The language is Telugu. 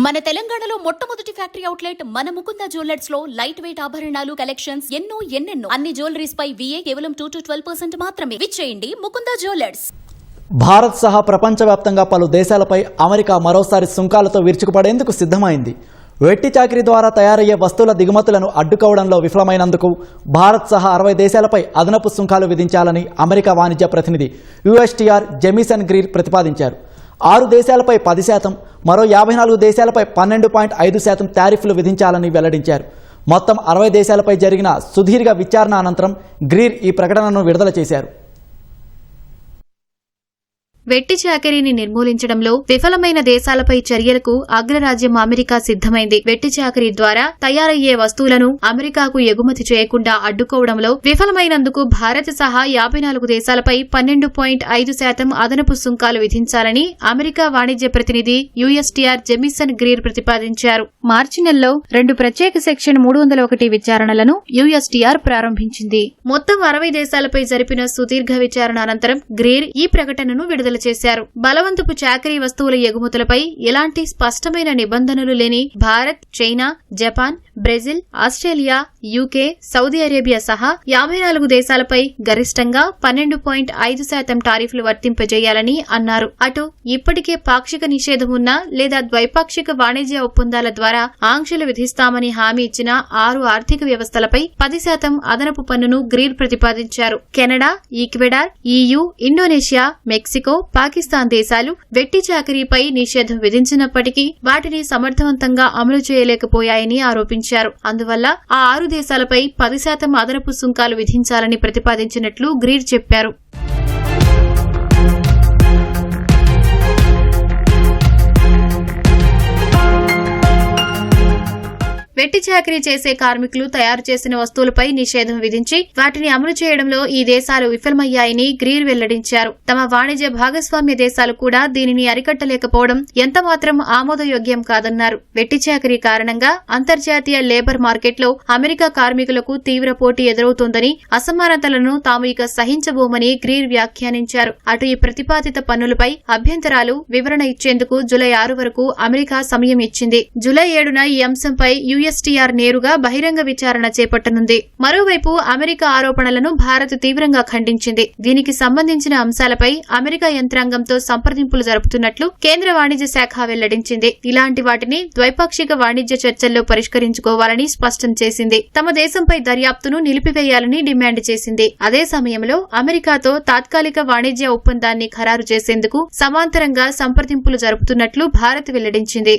మన తెలంగాణలో మొట్టమొదటి ఫ్యాక్టరీ అవుట్లెట్ మన ముకుంద జ్యువెలర్స్ లో లైట్ వెయిట్ ఆభరణాలు కలెక్షన్స్ ఎన్నెన్నో అన్ని జ్యువెలరీస్ పై VA కేవలం 2 to 12% మాత్రమే. విచ్చేయండి ముకుంద జ్యువెలర్స్. భారత్ సహా ప్రపంచవ్యాప్తంగా పలు దేశాలపై అమెరికా మరోసారి సుంకాలతో విరుచుకుపడేందుకు సిద్ధమైంది. వెట్టి చాకిరీ ద్వారా తయారయ్యే వస్తువుల దిగుమతులను అడ్డుకోవడంలో విఫలమైనందుకు భారత్ సహా 60 దేశాలపై అదనపు సుంకాలు విధించాలని అమెరికా వాణిజ్య ప్రతినిధి USTR జెమిసన్ గ్రీర్ ప్రతిపాదించారు. 6 దేశాలపై 10%, మరో 54 దేశాలపై 12.5% టారిఫ్లు విధించాలని వెల్లడించారు. మొత్తం 60 దేశాలపై జరిగిన సుదీర్ఘ విచారణ అనంతరం గ్రీర్ ఈ ప్రకటనను విడుదల చేశారు. వెట్టి చాకిరీని నిర్మూలించడంలో విఫలమైన దేశాలపై చర్యలకు అగ్రరాజ్యం అమెరికా సిద్ధమైంది. వెట్టి చాకిరీ ద్వారా తయారయ్యే వస్తువులను అమెరికాకు ఎగుమతి చేయకుండా అడ్డుకోవడంలో విఫలమైనందుకు భారత్ సహా 54 దేశాలపై 12.5% అదనపు సుంకాలు విధించాలని అమెరికా వాణిజ్య ప్రతినిధి USTR జెమిసన్ గ్రీర్ ప్రతిపాదించారు. మార్చి నెలలో 2 ప్రత్యేక సెక్షన్ 301 విచారణలను USTR ప్రారంభించింది. మొత్తం 60 దేశాలపై జరిపిన సుదీర్ఘ విచారణ అనంతరం గ్రీర్ ఈ ప్రకటనను విడుదల చేశారు. బలవంతపు చాకరీ వస్తువుల ఎగుమతులపై ఎలాంటి స్పష్టమైన నిబంధనలు లేని Bharat, China, Japan, Brazil, Australia, UK, Saudi Arabia సహా 54 దేశాలపై గరిష్టంగా 12.5% టారిఫ్లు వర్తింపజేయాలని అన్నారు. అటు ఇప్పటికే పాక్షిక నిషేధం ఉన్న లేదా ద్వైపాక్షిక వాణిజ్య ఒప్పందాల ద్వారా ఆంక్షలు విధిస్తామని హామీ ఇచ్చిన 6 ఆర్థిక వ్యవస్థలపై 10% అదనపు పన్నును గ్రీర్ ప్రతిపాదించారు. Canada, Ecuador, EU, Indonesia, Mexico, Pakistan దేశాలు వెట్టి చాకిరీపై నిషేధం విధించినప్పటికీ వాటిని సమర్థవంతంగా అమలు చేయలేకపోయాయని ఆరోపించారు. అందువల్ల ఆ 6 దేశాలపై 10% అదనపు సుంకాలు విధించాలని ప్రతిపాదించినట్లు గ్రీర్ చెప్పారు. వెట్టి చాకిరీ చేసే కార్మికులు తయారు చేసిన వస్తువులపై నిషేధం విధించి వాటిని అమలు చేయడంలో ఈ దేశాలు విఫలమయ్యాయని గ్రీర్ వెల్లడించారు. తమ వాణిజ్య భాగస్వామ్య దేశాలు కూడా దీనిని అరికట్టలేకపోవడం ఎంతమాత్రం ఆమోదయోగ్యం కాదన్నారు. వెట్టి చాకిరీ కారణంగా అంతర్జాతీయ లేబర్ మార్కెట్లో అమెరికా కార్మికులకు తీవ్ర పోటీ ఎదురవుతోందని, అసమానతలను తాము ఇక సహించబోమని గ్రీర్ వ్యాఖ్యానించారు. అటు ఈ ప్రతిపాదిత పన్నులపై అభ్యంతరాలు వివరణ ఇచ్చేందుకు జూలై 6 వరకు అమెరికా సమయం ఇచ్చింది. జూలై 7న ఈ అంశంపై USTR నేరుగా బహిరంగ విచారణ చేపట్టనుంది. మరోవైపు అమెరికా ఆరోపణలను భారత్ తీవ్రంగా ఖండించింది. దీనికి సంబంధించిన అంశాలపై అమెరికా యంత్రాంగంతో సంప్రదింపులు జరుపుతున్నట్లు కేంద్ర వాణిజ్య శాఖ వెల్లడించింది. ఇలాంటి వాటిని ద్వైపాక్షిక వాణిజ్య చర్చల్లో పరిష్కరించుకోవాలని స్పష్టం చేసింది. తమ దేశంపై దర్యాప్తును నిలిపివేయాలని డిమాండ్ చేసింది. అదే సమయంలో అమెరికాతో తాత్కాలిక వాణిజ్య ఒప్పందాన్ని ఖరారు చేసేందుకు సమాంతరంగా సంప్రదింపులు జరుపుతున్నట్లు భారత్ వెల్లడించింది.